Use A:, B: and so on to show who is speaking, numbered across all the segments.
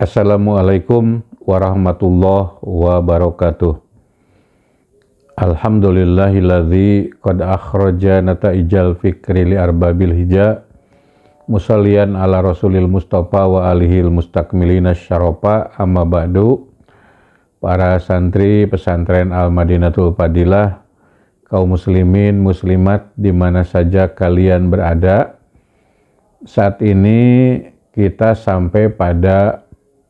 A: Assalamualaikum warahmatullahi wabarakatuh. Alhamdulillahilladzi qad akhraja nata'ijal fikri li arbabil hija musallian ala rasulil mustafa wa alihil mustakmilina syarafa amma ba'du. Para santri pesantren Al-Madinatul Fadilah, kaum muslimin muslimat di mana saja kalian berada, saat ini kita sampai pada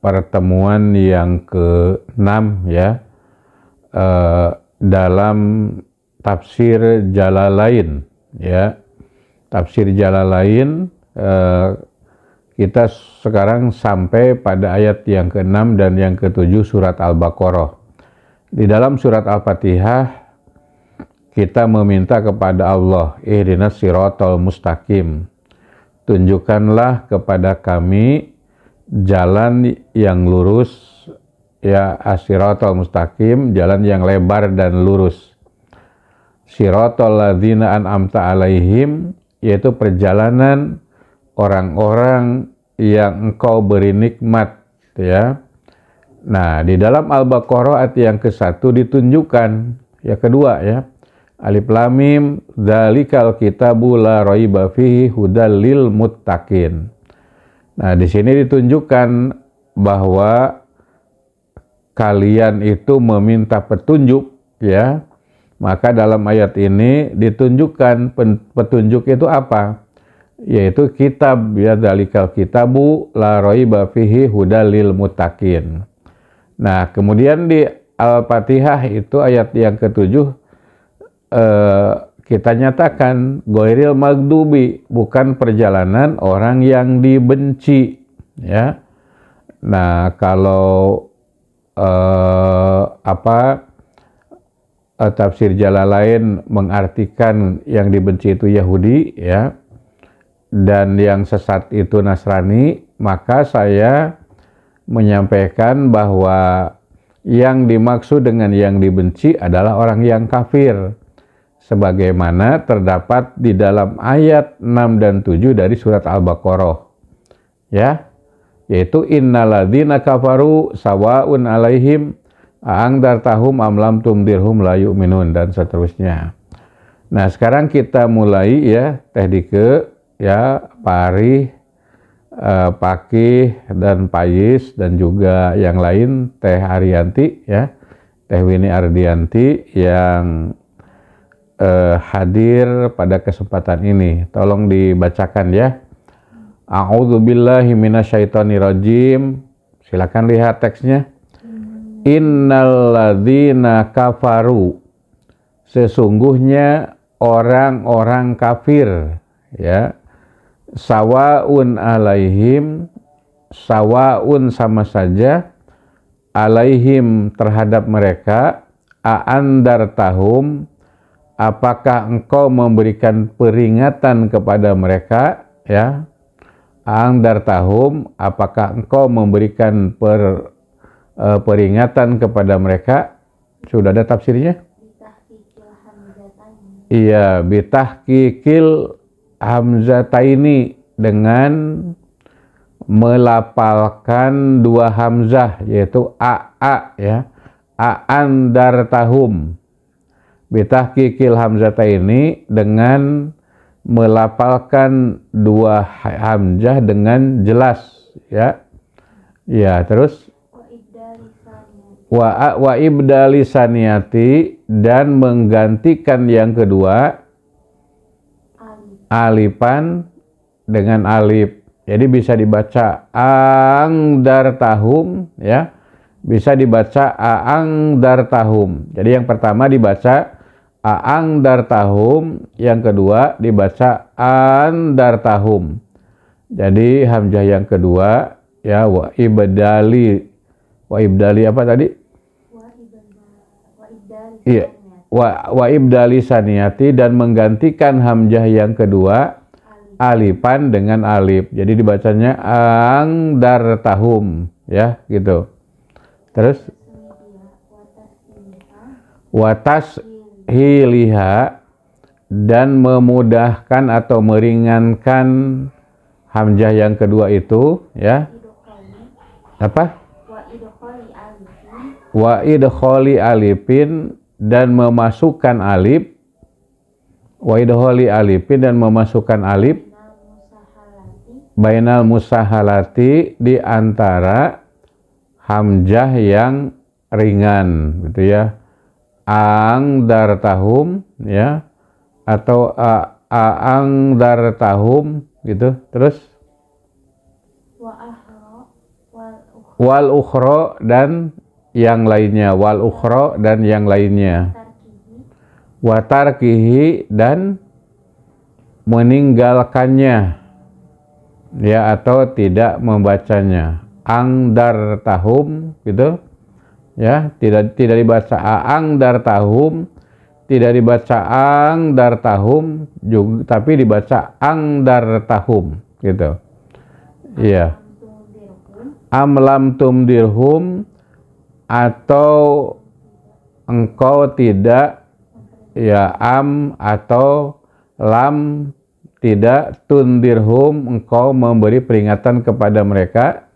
A: pertemuan yang ke-6 ya, dalam tafsir Jalalain ya. Tafsir Jalalain, kita sekarang sampai pada ayat yang ke-6 dan yang ke-7 surat Al-Baqarah. Di dalam surat Al-Fatihah kita meminta kepada Allah, ihdinas siratal mustaqim, tunjukkanlah kepada kami jalan yang lurus ya, as-siratal mustaqim, jalan yang lebar dan lurus. Siratal ladzina an'amta alaihim, yaitu perjalanan orang-orang yang engkau beri nikmat ya. Nah, di dalam Al-Baqarah ayat yang ke-1 ditunjukkan, yang kedua ya, Alif Lam Mim, dzalikal kitabu la raiba fihi hudal lil muttaqin. Nah, di sini ditunjukkan bahwa kalian itu meminta petunjuk ya. Maka dalam ayat ini ditunjukkan petunjuk itu apa? Yaitu kitab ya, dzalikal kitabu la raiba fihi hudal lil muttaqin. Nah, kemudian di Al-Fatihah itu ayat yang ke-7 kita nyatakan ghairil maghdubi, bukan perjalanan orang yang dibenci ya. Nah, kalau tafsir Jalalain mengartikan yang dibenci itu Yahudi ya, dan yang sesat itu Nasrani, maka saya menyampaikan bahwa yang dimaksud dengan yang dibenci adalah orang yang kafir, sebagaimana terdapat di dalam ayat 6 dan 7 dari surat Al-Baqarah ya, yaitu innalladzina kafaru sawaun alaihim a'angdartahum am lam tumdirhum la yu'minun, dan seterusnya. Nah, sekarang kita mulai ya, Teh Dike ya, Pak Arih, Pakih dan Payis, dan juga yang lain, Teh Arianti ya, Teh Wini Ardianti yang hadir pada kesempatan ini. Tolong dibacakan ya. A'udzubillahi minasyaitonirrajim. Silakan lihat teksnya. Innalladzina kafaru, sesungguhnya orang-orang kafir ya, sawaun alaihim, sawaun sama saja, alaihim terhadap mereka, a'andartahum, apakah engkau memberikan peringatan kepada mereka ya. A'andartahum, apakah engkau memberikan peringatan kepada mereka. Sudah ada tafsirnya? Iya, bitahqiqil hamzataini, dengan melapalkan dua hamzah, yaitu aa ya, a'andartahum. Bitahqiqil hamzataini, dengan melapalkan dua hamzah dengan jelas ya. Ya, terus wa ibdali saniyati, dan menggantikan yang kedua alifan dengan alif. Jadi bisa dibaca angdartahum ya, bisa dibaca aangdartahum. Jadi yang pertama dibaca aangdartahum, yang kedua dibaca andartahum. Jadi hamzah yang kedua ya, wa ibdali apa tadi? Iya, wa ibdali saniyati, dan menggantikan hamzah yang kedua alifan dengan alif. Jadi dibacanya angdartahum ya, gitu. Terus watas hiliha, dan memudahkan atau meringankan hamzah yang kedua itu ya. Apa?
B: Wa idkhali alifin.
A: Wa idkhali alifin, dan memasukkan alif. Wa idkhali alifin, dan memasukkan alif. Bainal musahalati, di antara hamzah yang ringan, gitu ya. Ang dartahum, ya, atau aang dartahum, gitu. Terus wal ukhro, dan yang lainnya. Wal ukhro, dan yang lainnya. Wa tarkihi, dan meninggalkannya, ya, atau tidak membacanya. Ang dartahum, gitu ya, tidak dibaca aang dartahum, tidak dibaca ang dartahum juga, tapi dibaca ang dartahum, gitu. Iya. Am lam tumdirhum, atau engkau tidak, ya, am atau lam tidak, tundirhum, engkau memberi peringatan kepada mereka.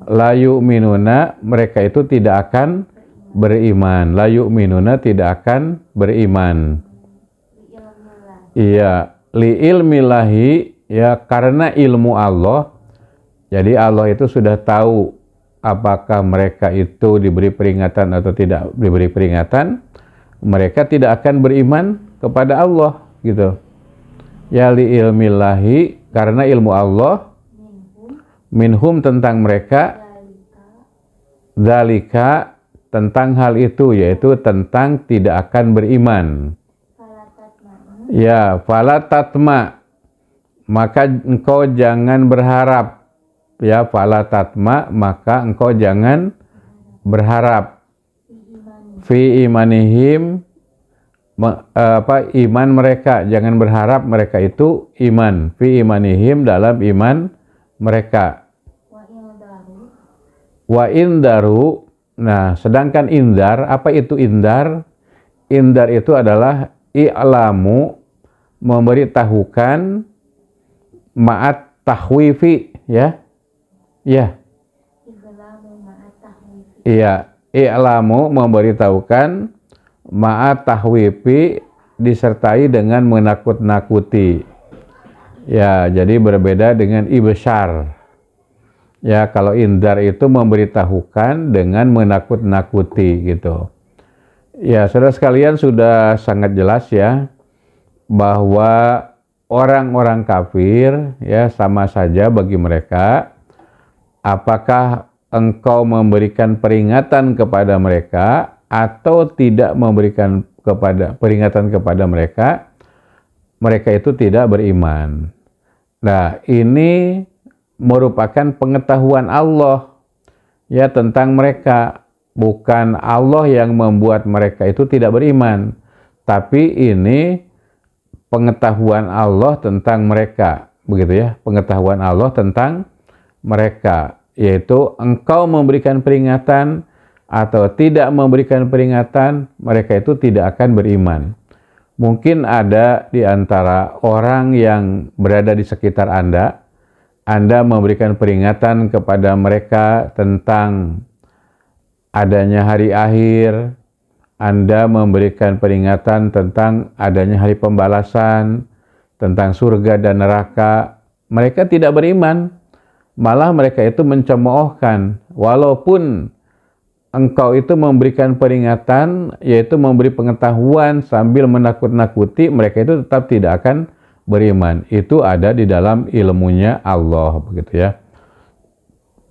A: La yu'minuna, mereka itu tidak akan beriman. La yu'minuna, tidak akan beriman. Iya, li ilmillahi, ya, karena ilmu Allah. Jadi Allah itu sudah tahu apakah mereka itu diberi peringatan atau tidak diberi peringatan. Mereka tidak akan beriman kepada Allah, gitu. Ya, li ilmillahi, karena ilmu Allah. Minhum, tentang mereka. Dzalika, tentang hal itu, yaitu tentang tidak akan beriman. Ya, fala tatma, maka engkau jangan berharap. Ya, fala tatma, maka engkau jangan berharap. Fi imanihim, iman mereka, jangan berharap mereka itu iman. Fi imanihim, dalam iman mereka. Wa indaru, nah, sedangkan indar, apa itu indar? Indar itu adalah i'lamu, memberitahukan, ma'at tahwifi, ya. Ya. Iya, i'lamu, memberitahukan, ma'at tahwifi, disertai dengan menakut-nakuti. Ya, jadi berbeda dengan ibsyar. Ya, kalau indar itu memberitahukan dengan menakut-nakuti, gitu. Ya, saudara sekalian, sudah sangat jelas ya bahwa orang-orang kafir, ya, sama saja bagi mereka. Apakah engkau memberikan peringatan kepada mereka atau tidak memberikan peringatan kepada mereka, mereka itu tidak beriman. Nah, ini merupakan pengetahuan Allah, ya, tentang mereka. Bukan Allah yang membuat mereka itu tidak beriman, tapi ini pengetahuan Allah tentang mereka, begitu ya, pengetahuan Allah tentang mereka, yaitu engkau memberikan peringatan atau tidak memberikan peringatan, mereka itu tidak akan beriman. Mungkin ada di antara orang yang berada di sekitar Anda memberikan peringatan kepada mereka tentang adanya hari akhir, Anda memberikan peringatan tentang adanya hari pembalasan, tentang surga dan neraka. Mereka tidak beriman, malah mereka itu mencemoohkan. Walaupun engkau itu memberikan peringatan, yaitu memberi pengetahuan sambil menakut-nakuti, mereka itu tetap tidak akan beriman. Itu ada di dalam ilmunya Allah, begitu ya.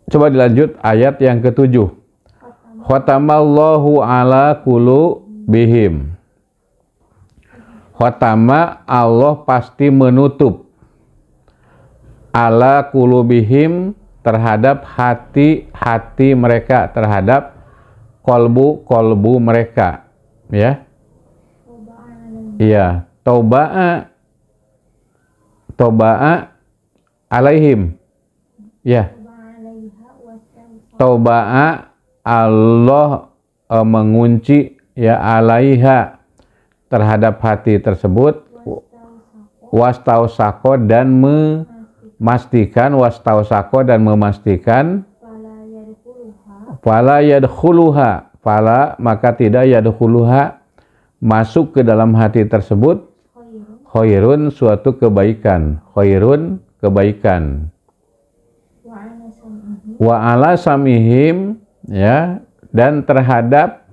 A: Coba dilanjut ayat yang ke-7. Khatamallahu ala qulubihim. Khatama, Allah pasti menutup. Ala qulubihim, terhadap hati-hati mereka, terhadap kolbu mereka, ya. Iya, Toba'a alaihim, ya. Toba'a, Allah mengunci, ya, alaiha, terhadap hati tersebut. Wastausako, dan memastikan. Wastausako, dan memastikan. Fala yadkhuluha, fala maka tidak yadkhuluha masuk ke dalam hati tersebut khairun suatu kebaikan, khairun kebaikan. Wa ala samihim ya, dan terhadap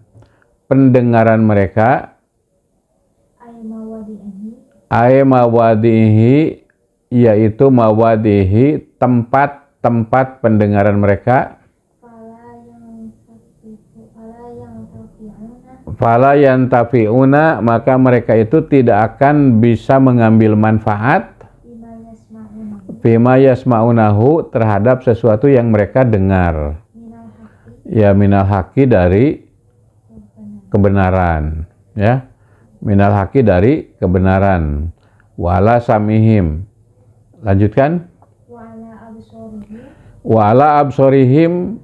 A: pendengaran mereka ay mawadihi, yaitu mawadihi tempat-tempat pendengaran mereka. Fala yantafi'una, maka mereka itu tidak akan bisa mengambil manfaat bima yasma'unahu, terhadap sesuatu yang mereka dengar. Ya, minal haqi, dari kebenaran, ya. Minal haqi, dari kebenaran. Wala samihim. Lanjutkan. Wala absorihim,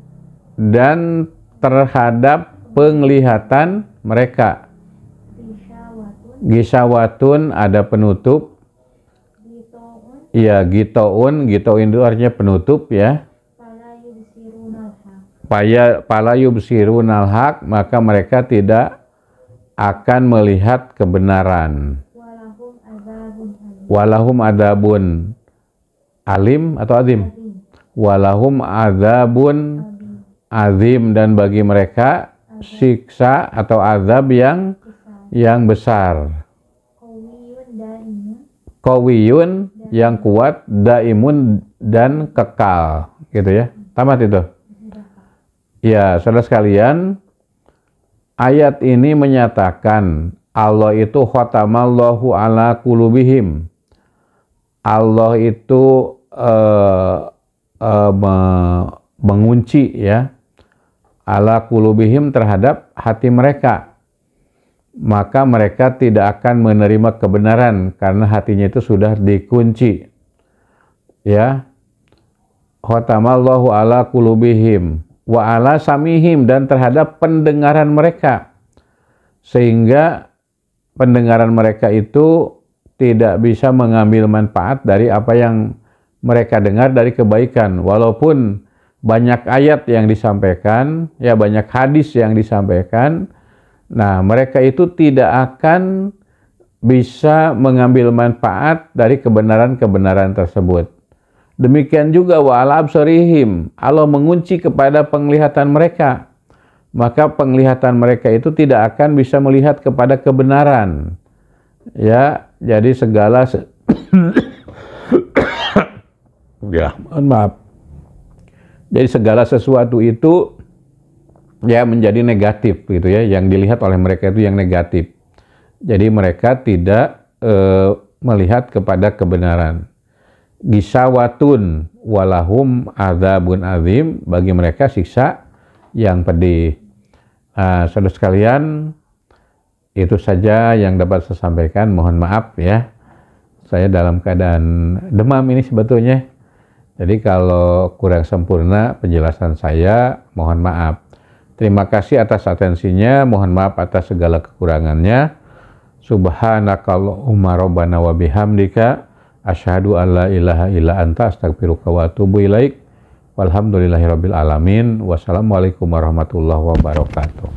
A: dan terhadap penglihatan mereka. Gisawatun, ada penutup. Iya, gitoun itu artinya penutup ya. Pala yubsirunal haq, maka mereka tidak akan melihat kebenaran. Walahum adabun alim atau azim. Walahum adabun azim, dan bagi mereka siksa atau azab yang besar. Qawiyun, yang kuat, daimun, dan kekal, gitu ya. Tamat itu. Ya, saudara sekalian, ayat ini menyatakan Allah itu khatamallahu ala qulubihim. Allah itu mengunci ya, ala qulubihim, terhadap hati mereka. Maka mereka tidak akan menerima kebenaran karena hatinya itu sudah dikunci. Ya. Khatamallahu ala qulubihim wa ala samihim, dan terhadap pendengaran mereka. Sehingga pendengaran mereka itu tidak bisa mengambil manfaat dari apa yang mereka dengar dari kebaikan. Walaupun banyak ayat yang disampaikan, ya banyak hadis yang disampaikan, nah mereka itu tidak akan bisa mengambil manfaat dari kebenaran-kebenaran tersebut. Demikian juga wa ala absarihim, Allah mengunci kepada penglihatan mereka, maka penglihatan mereka itu tidak akan bisa melihat kepada kebenaran. Ya, jadi segala ya, mohon maaf. Jadi segala sesuatu itu ya menjadi negatif gitu ya, yang dilihat oleh mereka itu yang negatif. Jadi mereka tidak melihat kepada kebenaran. Gisawatun walahum adzabun azim, bagi mereka siksa yang pedih. Saudara sekalian, itu saja yang dapat saya sampaikan. Mohon maaf ya, saya dalam keadaan demam ini sebetulnya. Jadi kalau kurang sempurna penjelasan saya, mohon maaf. Terima kasih atas atensinya, mohon maaf atas segala kekurangannya. Subhanakallahumma rabbana wa bihamdika asyhadu an la ilaha illa anta astaghfiruka wa atubu ilaik. Walhamdulillahirabbil alamin. Wassalamualaikum warahmatullahi wabarakatuh.